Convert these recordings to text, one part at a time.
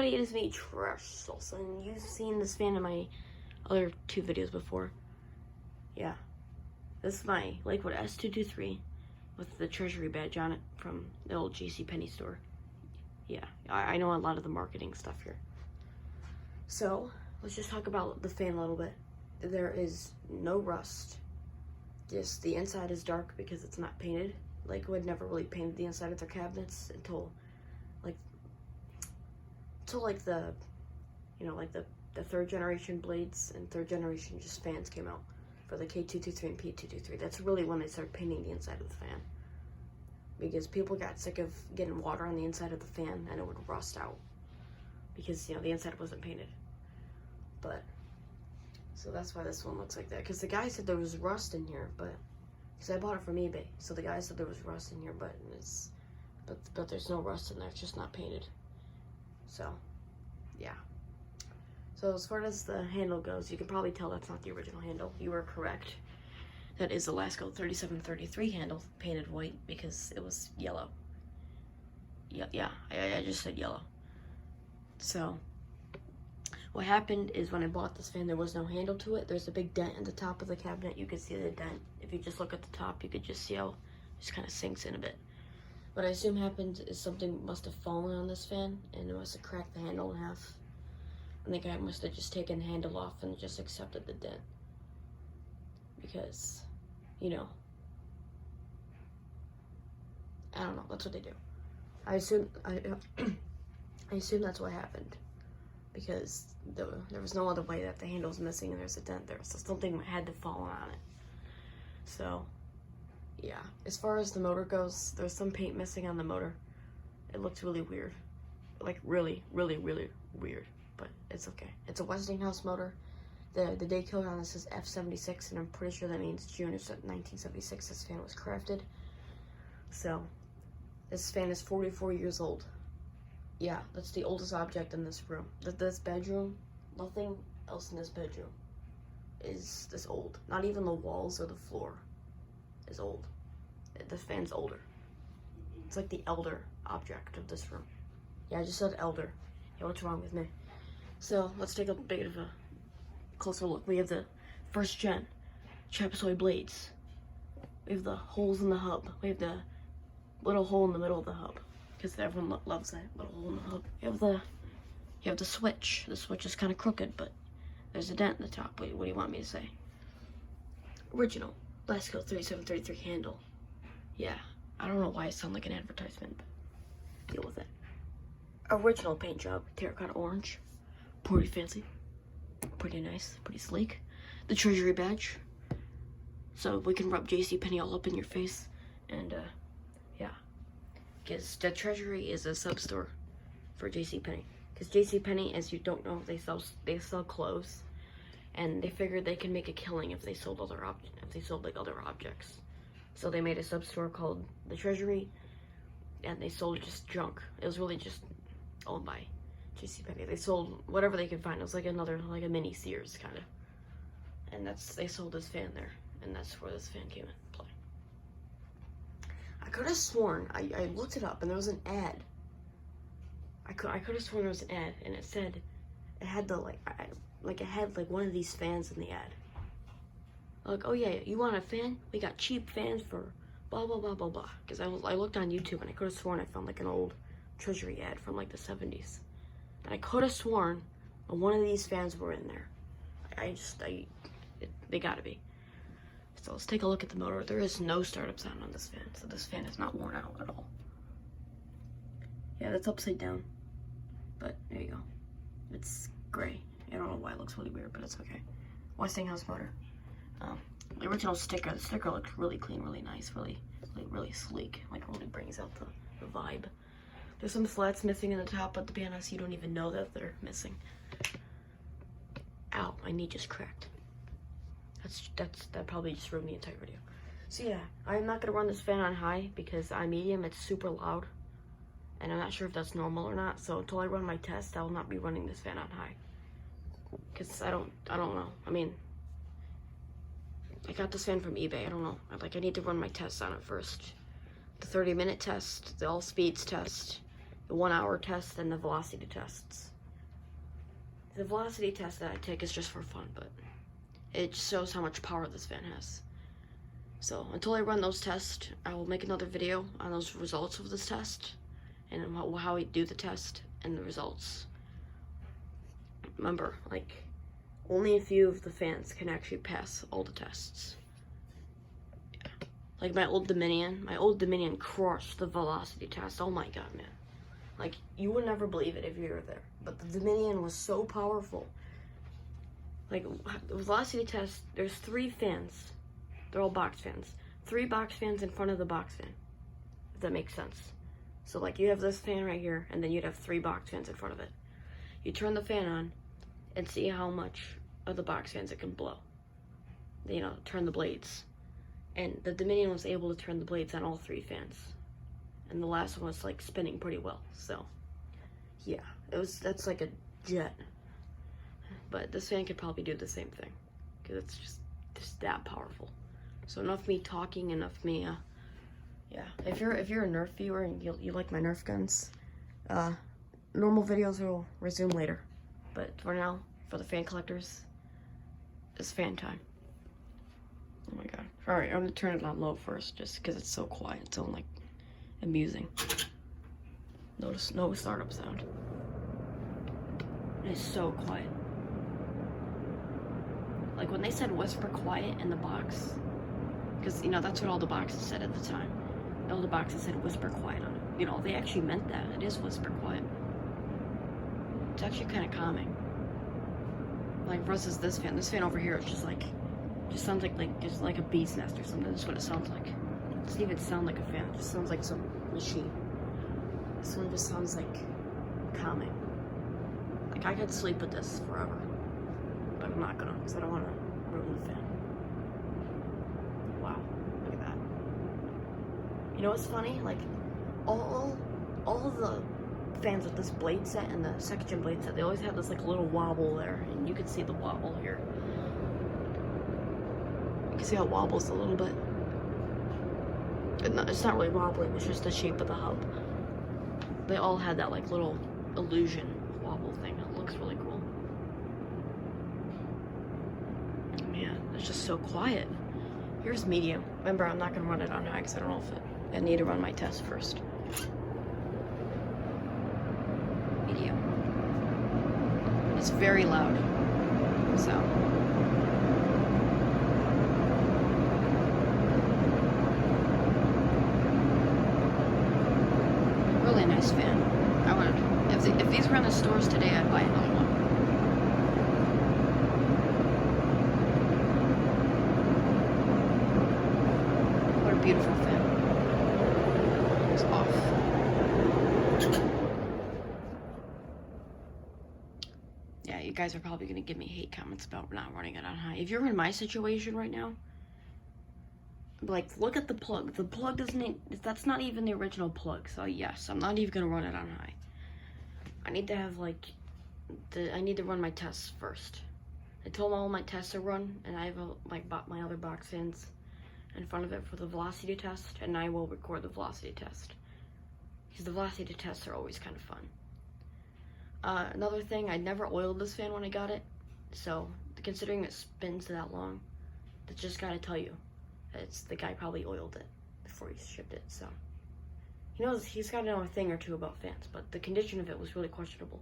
It is me, Treasury, and you've seen this fan in my other 2 videos before. Yeah. This is my Lakewood S-223 with the Treasury badge on it from the old JCPenney store. Yeah, I know a lot of the marketing stuff here. So, let's just talk about the fan a little bit. There is no rust. Just the inside is dark because it's not painted. Lakewood never really painted the inside of their cabinets until the, you know, like the 3rd generation blades and 3rd generation just fans came out for the K223 and P223. That's really when they started painting the inside of the fan, because people got sick of getting water on the inside of the fan and it would rust out because, you know, the inside wasn't painted. But so that's why this one looks like that, because the guy said there was rust in here, but because I bought it from eBay, so the guy said there was rust in here, but there's no rust in there. It's just not painted. So, yeah. So as far as the handle goes, you can probably tell that's not the original handle. You were correct. That is the Lakewood 3733 handle, painted white, because it was yellow. Yeah, I just said yellow. So, what happened is when I bought this fan, there was no handle to it. There's a big dent in the top of the cabinet. You can see the dent. If you just look at the top, you could just see how it just kind of sinks in a bit. What I assume happened is something must have fallen on this fan, and it must have cracked the handle in half. And the guy must have just taken the handle off and just accepted the dent. Because, you know, I don't know, that's what they do. I assume that's what happened. Because there was no other way that the handle's missing and there's a dent there. So something had to fall on it. So, yeah. As far as the motor goes, there's some paint missing on the motor. It looks really weird. Like, really, really, really weird. But it's okay. It's a Westinghouse motor. The date code on this is F76, and I'm pretty sure that means June of 1976 this fan was crafted. So, this fan is 44 years old. Yeah, that's the oldest object in this room. This bedroom, nothing else in this bedroom is this old. Not even the walls or the floor is old. The fan's older. It's like the elder object of this room. Yeah, I just said elder. Yeah, what's wrong with me? So, let's take a bit of a closer look. We have the 1st gen trapezoid blades. We have the holes in the hub. We have the little hole in the middle of the hub, because everyone loves that little hole in the hub. You have the switch. The switch is kind of crooked, but there's a dent in the top. Wait, what do you want me to say? Original Lakewood 3733 handle. Yeah, I don't know why it sounds like an advertisement, but deal with it. Original paint job, terracotta orange. Pretty fancy, pretty nice, pretty sleek. The Treasury badge, so we can rub JCPenney all up in your face, and yeah, because the Treasury is a sub-store for JCPenney. Because JCPenney, as you don't know, they sell clothes, and they figured they can make a killing if they sold other other objects. So they made a sub-store called the Treasury, and they sold just junk. It was really just owned by JCPenney. They sold whatever they could find. It was like a mini Sears kind of. And they sold this fan there, and that's where this fan came into play. I could have sworn, I looked it up and there was an ad. I could have sworn there was an ad, and it said, it had it had one of these fans in the ad. Like, oh yeah, you want a fan? We got cheap fans for blah blah blah blah blah. Because I looked on YouTube and I could have sworn I found like an old Treasury ad from like the 70s. And I could have sworn one of these fans were in there. They gotta be. So let's take a look at the motor. There is no startup sound on this fan, so this fan is not worn out at all. Yeah, that's upside down. But there you go. It's gray. I don't know why it looks really weird, but it's okay. Westinghouse motor. The original sticker. The sticker looks really clean, really nice, really sleek. Like really brings out the vibe. There's some slats missing in the top, but to be honest, you don't even know that they're missing. Ow, my knee just cracked. That probably just ruined the entire video. So yeah, I'm not gonna run this fan on high because on medium it's super loud, and I'm not sure if that's normal or not. So until I run my test, I will not be running this fan on high. Cause I don't know. I mean, I got this fan from eBay. I don't know. I need to run my tests on it first. The 30-minute test, the all speeds test, the 1 hour test, and the velocity tests. The velocity test that I take is just for fun, but it shows how much power this fan has. So until I run those tests, I will make another video on those results of this test and how we do the test and the results. Remember, like, only a few of the fans can actually pass all the tests. Yeah. Like my old Dominion crushed the velocity test. Oh my god, man. Like, you would never believe it if you were there. But the Dominion was so powerful. Like, the velocity test, there's 3 fans. They're all box fans. 3 box fans in front of the box fan. If that makes sense. So, like, you have this fan right here, and then you'd have 3 box fans in front of it. You turn the fan on, and see how much of the box fans it can blow. You know, turn the blades. And the Dominion was able to turn the blades on all 3 fans. And the last one was like spinning pretty well. So yeah, that's like a jet. But this fan could probably do the same thing because it's just that powerful. So enough me talking, enough me yeah. If you're a Nerf viewer and you like my Nerf guns, normal videos will resume later. But for now, for the fan collectors, it's fan time. Oh my god. Alright, I'm gonna turn it on low first just because it's so quiet. It's so like amusing. Notice no startup sound. It's so quiet. Like when they said whisper quiet in the box, because you know that's what all the boxes said at the time. All the boxes said whisper quiet on it. You know, they actually meant that. It is whisper quiet. It's actually kind of calming. Like versus this fan. This fan over here is just sounds like just like a bee's nest or something. That's what it sounds like. It doesn't even sound like a fan. It just sounds like some machine. This one just sounds like calming. Like I could sleep with this forever, but I'm not gonna because I don't want to ruin the fan. Wow, look at that. You know what's funny? Like all of the fans with this blade set and the second gen blade set, they always have this like little wobble there, and you can see the wobble here. You can see how it wobbles a little bit. It's not really wobbling, it's just the shape of the hub. They all had that like little illusion wobble thing. It looks really cool. Man, it's just so quiet. Here's medium. Remember, I'm not gonna run it on high because I don't know if I need to run my test first. Medium. It's very loud. So. Really nice fan. I would, if these were in the stores today, I'd buy another one. What a beautiful fan. It's off. Yeah, you guys are probably gonna give me hate comments about not running it on high. If you're in my situation right now, like, look at the plug. The plug doesn't, that's not even the original plug. So yes, I'm not even gonna run it on high. I need to have like, I need to run my tests first. Until all my tests are run, and I have my other box fans in front of it for the velocity test, and I will record the velocity test. Because the velocity tests are always kind of fun. Another thing, I never oiled this fan when I got it. So, considering it spins that long, I just gotta tell you, the guy probably oiled it before he shipped it, so. He knows, he's got to know a thing or two about fans, but the condition of it was really questionable.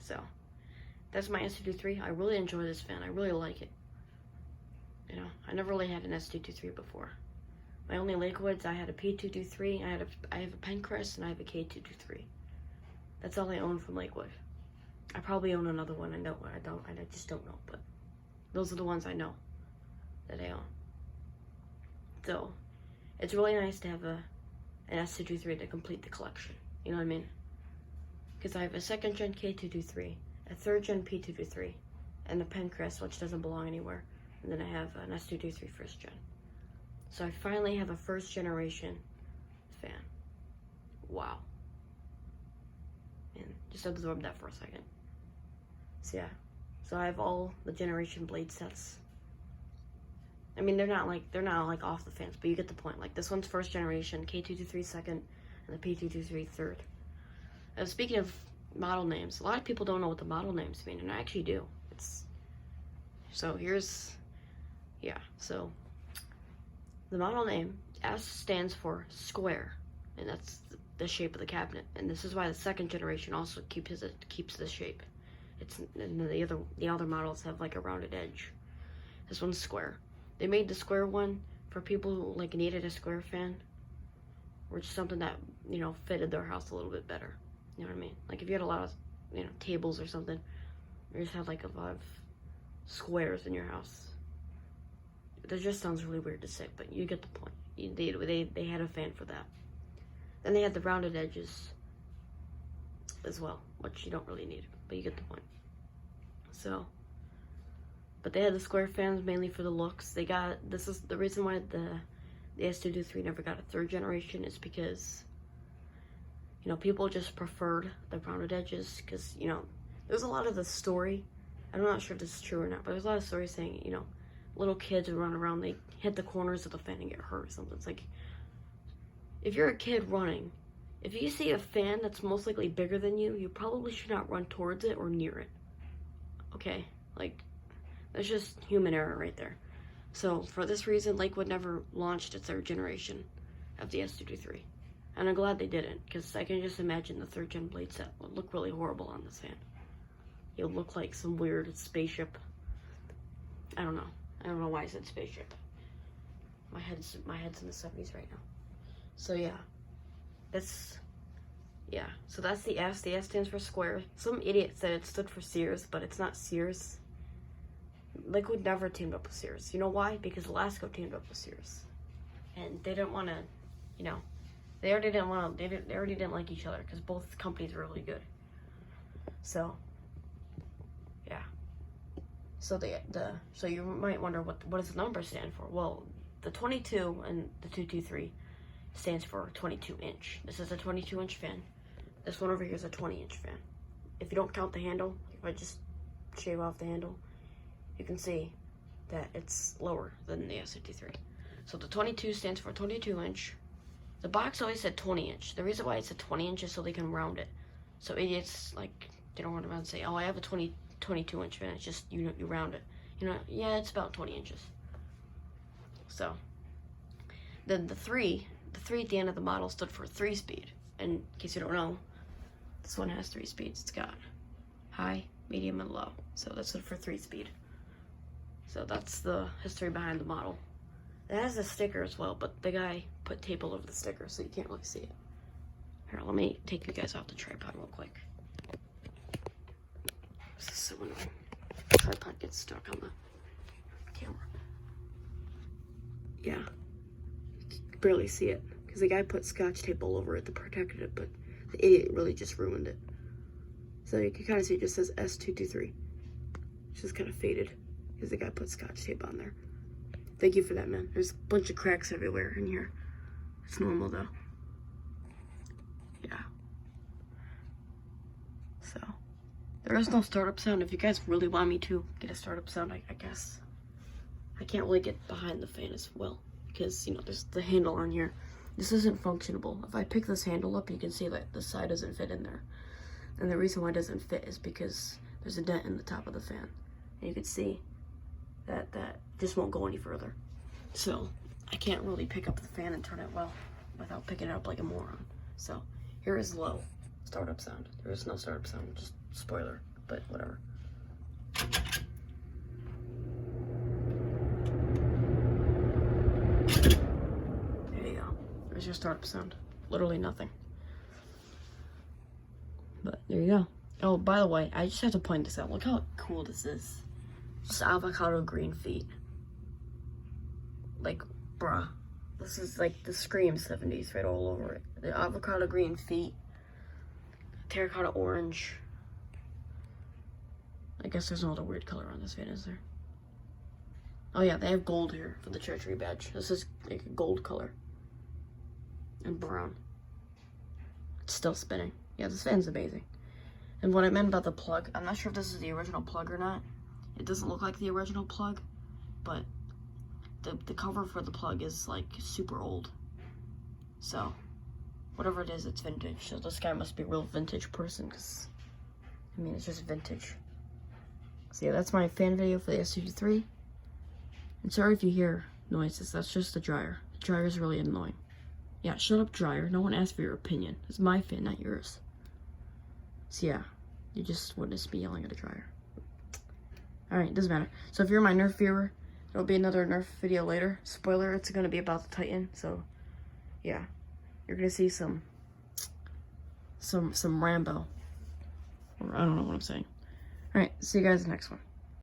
So, that's my S-223. I really enjoy this fan. I really like it. You know, I never really had an S-223 before. My only Lakewoods, I had a P223, I have a Pencrest, and I have a K223. That's all I own from Lakewood. I probably own another one. I just don't know, but those are the ones I know that I own. So, it's really nice to have an S-223 to complete the collection. You know what I mean? Because I have a second gen K223, a third gen P223, and a Pencrest, which doesn't belong anywhere. And then I have an S-223 first gen. So I finally have a first generation fan. Wow. And just absorb that for a second. So yeah. So I have all the generation blade sets. I mean, they're not like off the fans, but you get the point. Like, this one's first generation, K223 second, and the P223 third. Speaking of model names. A lot of people don't know what the model names mean, and I actually do. So here's, yeah, so the model name, S stands for square, and that's the shape of the cabinet. And this is why the second generation also keeps this shape. And the other models have like a rounded edge. This one's square. They made the square one for people who like needed a square fan, which is something that, you know, fitted their house a little bit better. You know what I mean? Like if you had a lot of, you know, tables or something, or you just had like a lot of squares in your house. That just sounds really weird to say, but you get the point. They had a fan for that. Then they had the rounded edges as well, which you don't really need, but you get the point. So, but they had the square fans mainly for the looks. This is the reason why the S-223 never got a third generation, is because, you know, people just preferred the rounded edges, because, you know, there's a lot of the story, I'm not sure if this is true or not, but there's a lot of stories saying, you know, little kids would run around, they hit the corners of the fan and get hurt or something. It's like, if you're a kid running, if you see a fan that's most likely bigger than you, you probably should not run towards it or near it. Okay? Like, that's just human error right there. So, for this reason, Lakewood never launched its third generation of the S-223. And I'm glad they didn't, because I can just imagine the third gen blade set would look really horrible on this fan. It would look like some weird spaceship. I don't know why I said spaceship. My head's in the 70s right now. So yeah. So that's the S. The S stands for square. Some idiot said it stood for Sears, but it's not Sears. Lakewood never teamed up with Sears. You know why? Because Lasco teamed up with Sears. And they didn't want to, you know, they already didn't like each other, because both companies were really good. So, yeah. So so you might wonder, what does the number stand for? Well, the 22 and the 223 stands for 22 inch. This is a 22 inch fan. This one over here is a 20 inch fan. If you don't count the handle, if I just shave off the handle, you can see that it's lower than the S-223. So the 22 stands for 22 inch. The box always said 20 inch. The reason why it said 20 inch is so they can round it. So idiots, like, they don't run around and say, oh, I have a 22 inch fan. It's just, you round it. You know, yeah, it's about 20 inches. So, then the 3 at the end of the model stood for 3-speed. And in case you don't know, this one has 3 speeds. It's got high, medium, and low. So that stood for 3-speed. So that's the history behind the model. It has a sticker as well, but the guy put tape all over the sticker, so you can't really see it. Here, let me take you guys off the tripod real quick. This is so annoying. The tripod gets stuck on the camera. Yeah. You can barely see it, because the guy put scotch tape all over it to protect it, but the idiot really just ruined it. So you can kind of see it just says S-223. It's just kind of faded, because the guy put scotch tape on there. Thank you for that, man. There's a bunch of cracks everywhere in here. It's normal, though. Yeah. So, there is no startup sound. If you guys really want me to get a startup sound, I guess. I can't really get behind the fan as well, because, you know, there's the handle on here. This isn't functionable. If I pick this handle up, you can see that the side doesn't fit in there. And the reason why it doesn't fit is because there's a dent in the top of the fan. And you can see that just won't go any further. So I can't really pick up the fan and turn it well without picking it up like a moron. So here is low startup sound. There is no startup sound, just spoiler, but whatever. There you go. There's your startup sound. Literally nothing. But there you go. Oh, by the way, I just have to point this out. Look how cool this is. Just avocado green feet. Like, bruh. This is like the Scream 70s right all over it. The avocado green feet. Terracotta orange. I guess there's no other weird color on this fan, is there? Oh yeah, they have gold here for the Treasury badge. This is like a gold color. And brown. It's still spinning. Yeah, this fan's amazing. And what I meant about the plug, I'm not sure if this is the original plug or not. It doesn't look like the original plug, but the cover for the plug is like super old. So, whatever it is, it's vintage. So this guy must be a real vintage person, because I mean, it's just vintage. So yeah, that's my fan video for the S-223. And sorry if you hear noises, that's just the dryer. The dryer is really annoying. Yeah, shut up, dryer. No one asked for your opinion. It's my fan, not yours. So yeah, you just witnessed me yelling at a dryer. Alright, doesn't matter. So if you're my Nerf viewer, there'll be another Nerf video later. Spoiler, it's gonna be about the Titan, so yeah. You're gonna see some Rambo. Or I don't know what I'm saying. Alright, see you guys in the next one.